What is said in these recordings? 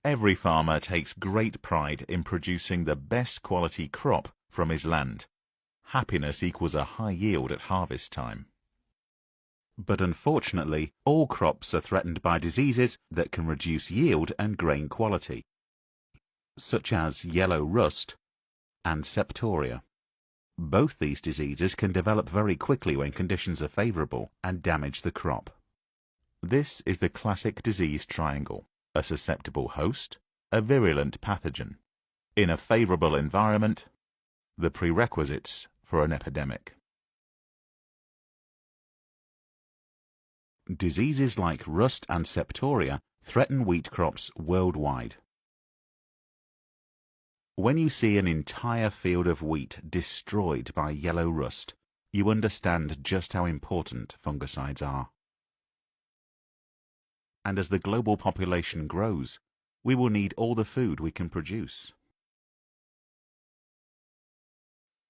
Every farmer takes great pride in producing the best quality crop from his land. Happiness equals a high yield at harvest time. But unfortunately, all crops are threatened by diseases that can reduce yield and grain quality, such as yellow rust and septoria. Both these diseases can develop very quickly when conditions are favorable and damage the crop. This is the classic disease triangle: a susceptible host, a virulent pathogen. In a favorable environment, the prerequisites for an epidemic. Diseases like rust and septoria threaten wheat crops worldwide. When you see an entire field of wheat destroyed by yellow rust, you understand just how important fungicides are. And as the global population grows, we will need all the food we can produce.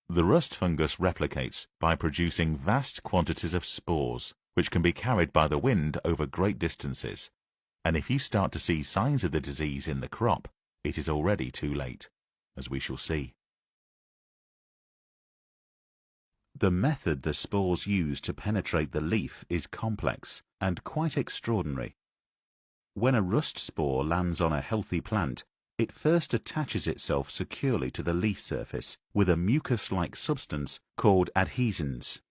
The rust fungus replicates by producing vast quantities of spores, which can be carried by the wind over great distances. And if you start to see signs of the disease in the crop, it is already too late, as we shall see. The method the spores use to penetrate the leaf is complex and quite extraordinary. When a rust spore lands on a healthy plant, it first attaches itself securely to the leaf surface with a mucus-like substance called adhesins.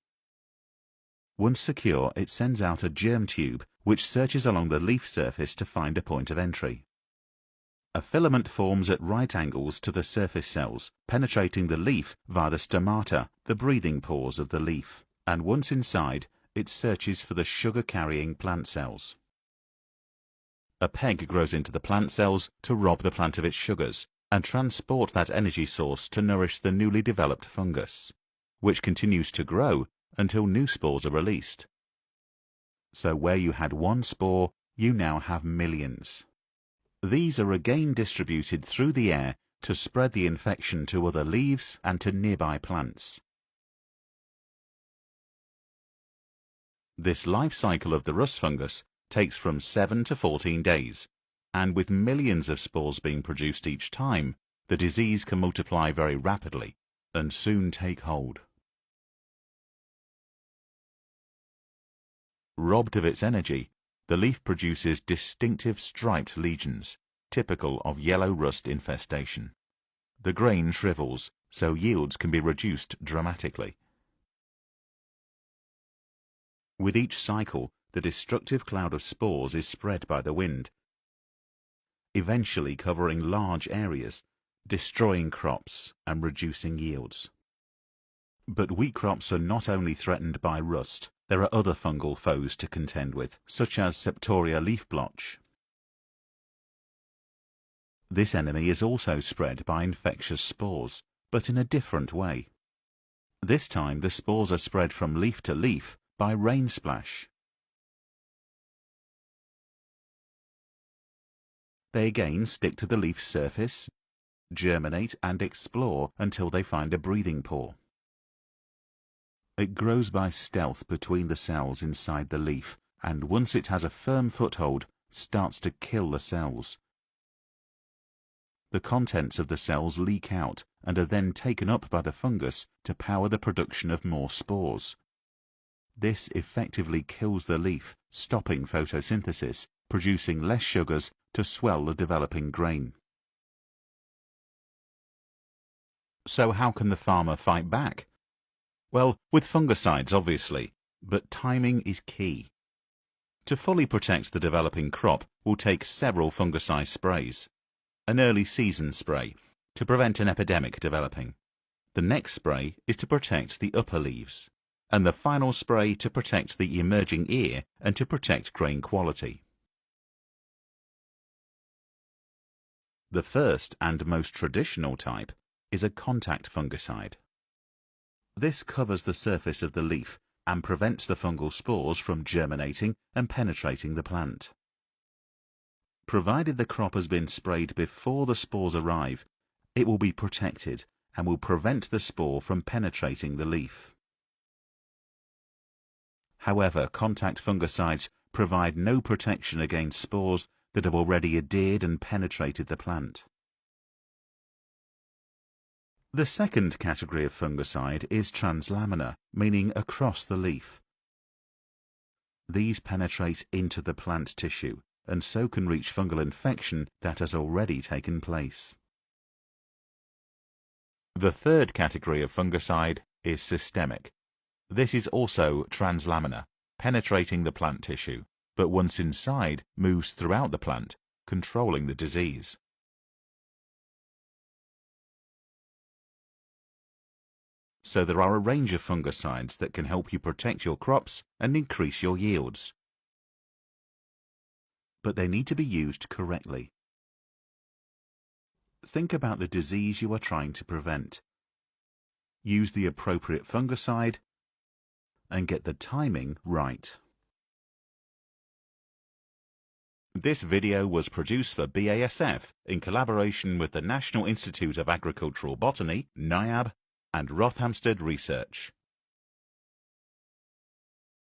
Once secure, it sends out a germ tube which searches along the leaf surface to find a point of entry. A filament forms at right angles to the surface cells, penetrating the leaf via the stomata, the breathing pores of the leaf, and once inside, it searches for the sugar-carrying plant cells. A peg grows into the plant cells to rob the plant of its sugars and transport that energy source to nourish the newly developed fungus, which continues to grow until new spores are released. So where you had one spore, you now have millions. These are again distributed through the air to spread the infection to other leaves and to nearby plants. This life cycle of the rust fungus takes from 7 to 14 days, and with millions of spores being produced each time, the disease can multiply very rapidly and soon take hold. Robbed of its energy, the leaf produces distinctive striped lesions, typical of yellow rust infestation. The grain shrivels, so yields can be reduced dramatically. With each cycle, the destructive cloud of spores is spread by the wind, eventually covering large areas, destroying crops and reducing yields. But wheat crops are not only threatened by rust. There are other fungal foes to contend with, such as Septoria leaf blotch. This enemy is also spread by infectious spores, but in a different way. This time the spores are spread from leaf to leaf by rain splash. They again stick to the leaf surface, germinate and explore until they find a breathing pore. It grows by stealth between the cells inside the leaf, and once it has a firm foothold, starts to kill the cells. The contents of the cells leak out and are then taken up by the fungus to power the production of more spores. This effectively kills the leaf, stopping photosynthesis, producing less sugars to swell the developing grain. So how can the farmer fight back? Well, with fungicides obviously, but timing is key. To fully protect the developing crop will take several fungicide sprays. An early season spray to prevent an epidemic developing. The next spray is to protect the upper leaves, and the final spray to protect the emerging ear and to protect grain quality. The first and most traditional type is a contact fungicide. This covers the surface of the leaf and prevents the fungal spores from germinating and penetrating the plant. Provided the crop has been sprayed before the spores arrive, it will be protected and will prevent the spore from penetrating the leaf. However, contact fungicides provide no protection against spores that have already adhered and penetrated the plant. The second category of fungicide is translaminar, meaning across the leaf. These penetrate into the plant tissue and so can reach fungal infection that has already taken place. The third category of fungicide is systemic. This is also translaminar, penetrating the plant tissue, but once inside, moves throughout the plant, controlling the disease. So there are a range of fungicides that can help you protect your crops and increase your yields. But they need to be used correctly. Think about the disease you are trying to prevent. Use the appropriate fungicide and get the timing right. This video was produced for BASF in collaboration with the National Institute of Agricultural Botany, NIAB, and Rothamsted Research.